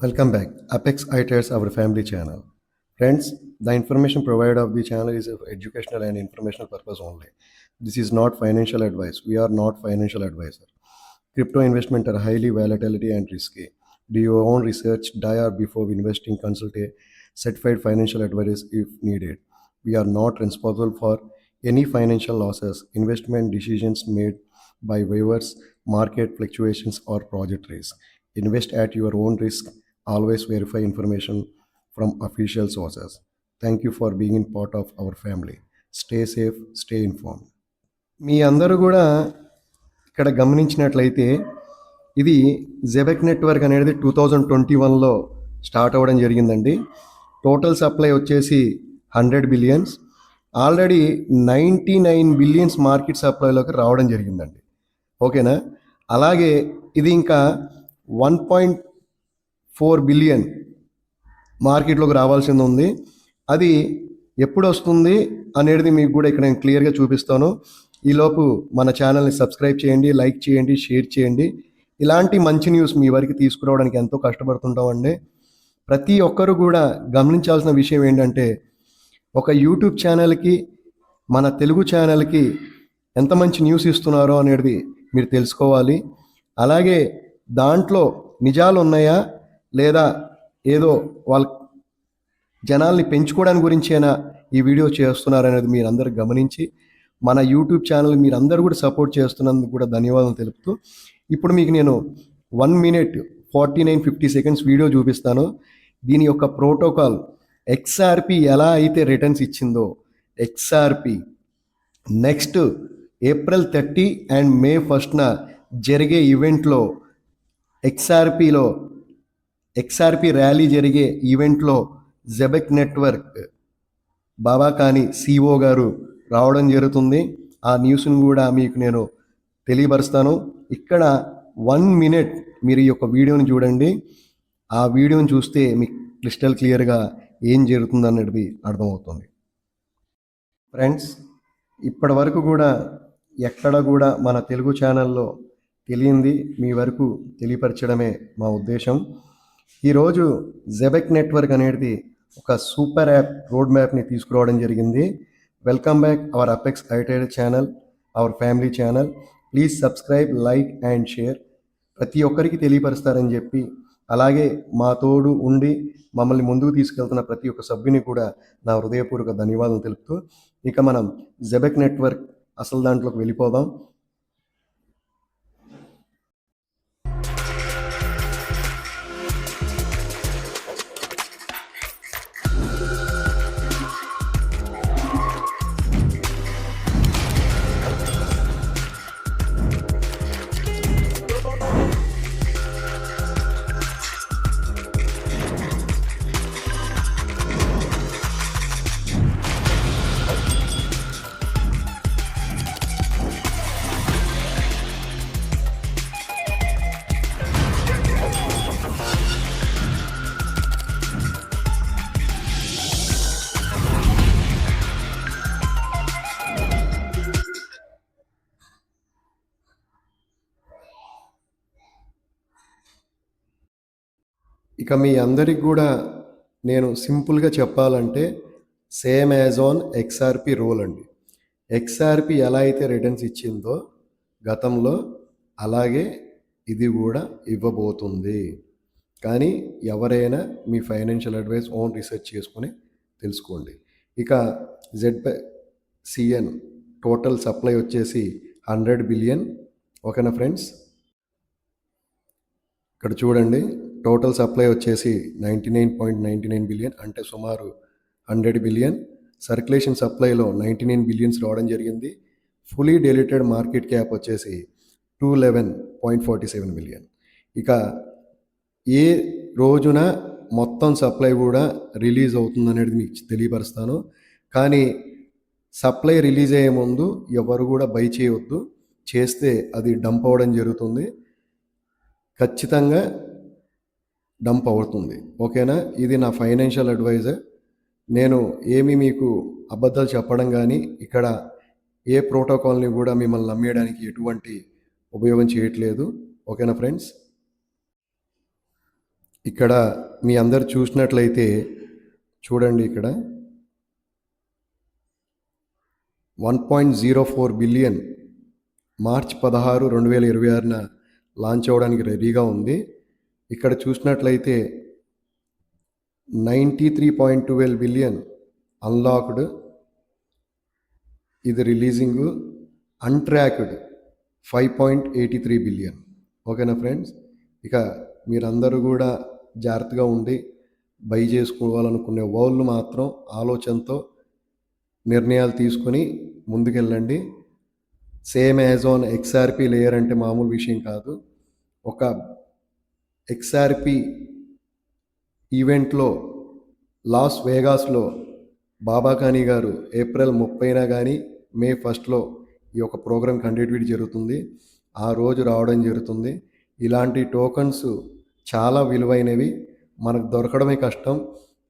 Welcome back. Apex iTrades, our family channel. Friends, the information provided of the channel is of educational and informational purpose only. This is not financial advice. We are not financial advisor. Crypto investment are highly volatility and risky. Do your own research, prior before investing, consult a certified financial advisor if needed. We are not responsible for any financial losses, investment decisions made by waivers, market fluctuations, or project risk. Invest at your own risk. Always verify information from official sources. Thank you for being in part of our family. Stay safe, stay informed. మీ అందరూ కూడా ఇక్కడ గమనించినట్లయితే ఇది జెబెక్ network అనేది 2021లో start అవ్వడం జరిగిందండి. Total supply వచ్చేసి 100 billions. Already 99 billions market సప్లైలోకి రావడం జరిగిందండి. ఓకేనా? అలాగే ఇది ఇంకా 1.4 బిలియన్ మార్కెట్లోకి రావాల్సింది ఉంది. అది ఎప్పుడు వస్తుంది అనేది మీకు కూడా ఇక్కడ నేను క్లియర్గా చూపిస్తాను. ఈలోపు మన ఛానల్ని సబ్స్క్రైబ్ చేయండి, లైక్ చేయండి, షేర్ చేయండి. ఇలాంటి మంచి న్యూస్ మీ వరకు తీసుకురావడానికి ఎంతో కష్టపడుతుంటామండి. ప్రతి ఒక్కరు కూడా గమనించాల్సిన విషయం ఏంటంటే, ఒక యూట్యూబ్ ఛానల్కి, మన తెలుగు ఛానల్కి ఎంత మంచి న్యూస్ ఇస్తున్నారో అనేది మీరు తెలుసుకోవాలి. అలాగే దాంట్లో నిజాలు ఉన్నాయా లేదా ఏదో వాళ్ళ జనాల్ని పెంచుకోవడానికి గురించేనా ఈ వీడియో చేస్తున్నారనేది మీరందరూ గమనించి మన యూట్యూబ్ ఛానల్ మీరందరూ కూడా సపోర్ట్ చేస్తున్నందుకు కూడా ధన్యవాదాలు తెలుపుతూ, ఇప్పుడు మీకు నేను 1 minute 49-50 seconds వీడియో చూపిస్తాను. దీని యొక్క ప్రోటోకాల్ XRP ఎలా అయితే రిటర్న్స్ ఇచ్చిందో, XRP next April 30 and May 1st జరిగే ఈవెంట్లో XRP ర్యాలీ జరిగే ఈవెంట్లో జెబెక్ నెట్వర్క్ బాబాకాని సిఓ గారు రావడం జరుగుతుంది. ఆ న్యూస్ని కూడా మీకు నేను తెలియపరుస్తాను. ఇక్కడ 1 minute మీరు ఈ యొక్క వీడియోని చూడండి. ఆ వీడియోని చూస్తే మీకు క్రిస్టల్ క్లియర్గా ఏం జరుగుతుందనేది అర్థమవుతుంది. ఫ్రెండ్స్, ఇప్పటి వరకు కూడా ఎక్కడ కూడా మన తెలుగు ఛానల్లో తెలియంది మీ వరకు తెలియపరచడమే మా ఉద్దేశం. ఈరోజు జెబెక్ నెట్వర్క్ అనేది ఒక సూపర్ యాప్ రోడ్ మ్యాప్ని తీసుకురావడం జరిగింది. Welcome back our apex iTrades channel, hour family channel. Please subscribe, like and share. ప్రతి ఒక్కరికి తెలియపరుస్తారని చెప్పి, అలాగే మా తోడు ఉండి మమ్మల్ని ముందుకు తీసుకెళ్తున్న ప్రతి ఒక్క సభ్యుని కూడా నా హృదయపూర్వక ధన్యవాదాలు తెలుపుతూ, ఇక మనం జెబెక్ నెట్వర్క్ అసలు దాంట్లోకి వెళ్ళిపోదాం. ఇక మీ అందరికి కూడా నేను సింపుల్గా చెప్పాలంటే same as on XRP rule అండి. XRP ఎలా అయితే రిటర్న్స్ ఇచ్చిందో గతంలో, అలాగే ఇది కూడా ఇవ్వబోతుంది. కానీ ఎవరైనా మీ ఫైనాన్షియల్ అడ్వైస్ ఓన్ రీసెర్చ్ చేసుకొని తెలుసుకోండి. ఇక ZCN టోటల్ సప్లై వచ్చేసి 100 బిలియన్. ఓకేనా ఫ్రెండ్స్? ఇక్కడ చూడండి, టోటల్ సప్లై వచ్చేసి 99.99 బిలియన్, అంటే సుమారు 100 బిలియన్. సర్క్యులేషన్ సప్లైలో 99 బిలియన్స్ రావడం జరిగింది. ఫుల్లీ డెలిటెడ్ మార్కెట్ క్యాప్ వచ్చేసి 211.47 బిలియన్. ఇక ఏ రోజున మొత్తం సప్లై కూడా రిలీజ్ అవుతుందనేది మీకు తెలియపరుస్తాను. కానీ సప్లై రిలీజ్ అయ్యే ముందు ఎవరు కూడా బై చేయవద్దు. చేస్తే అది డంప్ అవ్వడం జరుగుతుంది. ఖచ్చితంగా డంప్ అవుతుంది. ఓకేనా? ఇది నా ఫైనాన్షియల్ అడ్వైజర్. నేను ఏమీ మీకు అబద్ధాలు చెప్పడం కానీ ఇక్కడ ఏ ప్రోటోకాల్ని కూడా మిమ్మల్ని నమ్మేయడానికి ఎటువంటి ఉపయోగం చేయట్లేదు. ఓకేనా ఫ్రెండ్స్? ఇక్కడ మీ అందరు చూసినట్లయితే చూడండి, ఇక్కడ 1.04 బిలియన్ మార్చ్ 16, 2026న లాంచ్ అవ్వడానికి రెడీగా ఉంది. ఇక్కడ చూసినట్లయితే 93.12 బిలియన్ అన్లాక్డ్, ఇది రిలీజింగ్. అన్ట్రాక్డ్ 5.83 బిలియన్. ఓకేనా ఫ్రెండ్స్, ఇక మీరందరూ కూడా జాగ్రత్తగా ఉండి బై చేసుకోవాలనుకునే వాళ్ళు మాత్రం ఆలోచనతో నిర్ణయాలు తీసుకొని ముందుకెళ్ళండి. Same as on XRP layer అంటే మామూలు విషయం కాదు. ఒక XRP ఈవెంట్లో లాస్ వేగాస్లో బాబాఖానీ గారు ఏప్రిల్ 30న కానీ మే 1లో ఈ యొక్క ప్రోగ్రామ్ కండక్ట్ జరుగుతుంది. ఆ రోజు రావడం జరుగుతుంది. ఇలాంటి టోకన్స్ చాలా విలువైనవి, మనకు దొరకడమే కష్టం.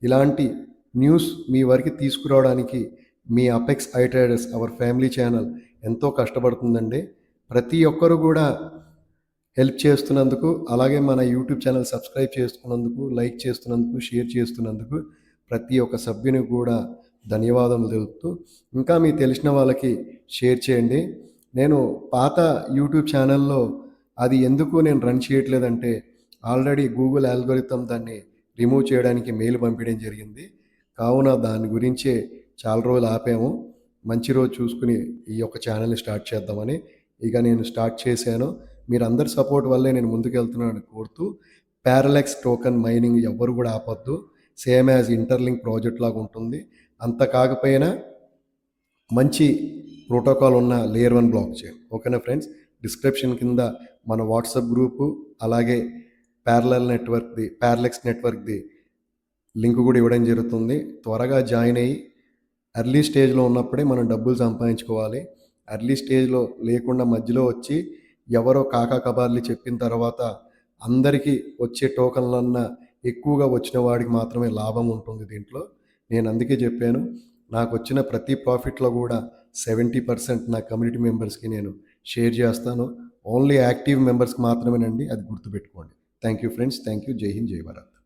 ఇలాంటి న్యూస్ మీ వరకు తీసుకురావడానికి మీ apex I traders our family channel ఎంతో కష్టపడుతుందండి. ప్రతి ఒక్కరు కూడా హెల్ప్ చేస్తున్నందుకు, అలాగే మన యూట్యూబ్ ఛానల్ సబ్స్క్రైబ్ చేసుకున్నందుకు, లైక్ చేస్తున్నందుకు, షేర్ చేస్తున్నందుకు ప్రతి ఒక్క సభ్యుని కూడా ధన్యవాదములు తెలుపుతూ, ఇంకా మీకు తెలిసిన వాళ్ళకి షేర్ చేయండి. నేను పాత యూట్యూబ్ ఛానల్లో అది ఎందుకు నేను రన్ చేయట్లేదంటే, ఆల్రెడీ గూగుల్ ఆల్గోరిథం దాన్ని రిమూవ్ చేయడానికి మెయిల్ పంపించడం జరిగింది. కావున దాని గురించే చాలా రోజులు ఆపాము. మంచి రోజు చూసుకుని ఈ యొక్క ఛానల్ని స్టార్ట్ చేద్దామని ఇక నేను స్టార్ట్ చేశాను. మీరందరి సపోర్ట్ వల్లే నేను ముందుకెళ్తున్నానని కోరుతూ, ప్యారలెక్స్ టోకెన్ మైనింగ్ ఎవ్వరు కూడా ఆపొద్దు. సేమ్ యాజ్ ఇంటర్లింక్ ప్రాజెక్ట్ లాగా ఉంటుంది. అంత కాకపోయినా మంచి ప్రోటోకాల్ ఉన్న లేయర్ 1 బ్లాక్ చైన్. ఓకేనా ఫ్రెండ్స్, డిస్క్రిప్షన్ కింద మన వాట్సాప్ గ్రూపు, అలాగే ప్యారలెక్స్ నెట్వర్క్ది లింక్ కూడా ఇవ్వడం జరుగుతుంది. త్వరగా జాయిన్ అయ్యి ఎర్లీ స్టేజ్లో ఉన్నప్పుడే మనం డబ్బులు సంపాదించుకోవాలి. ఎర్లీ స్టేజ్లో లేకుండా మధ్యలో వచ్చి ఎవరో కాకా కబార్లు చెప్పిన తర్వాత అందరికీ వచ్చే టోకన్లన్నా ఎక్కువగా వచ్చిన వాడికి మాత్రమే లాభం ఉంటుంది దీంట్లో. నేను అందుకే చెప్పాను, నాకు వచ్చిన ప్రతి ప్రాఫిట్లో కూడా 70% నా కమ్యూనిటీ మెంబర్స్కి నేను షేర్ చేస్తాను. ఓన్లీ యాక్టివ్ మెంబర్స్కి మాత్రమేనండి, అది గుర్తుపెట్టుకోండి. Thank you friends, thank you. జై హింద్, జై భారత్.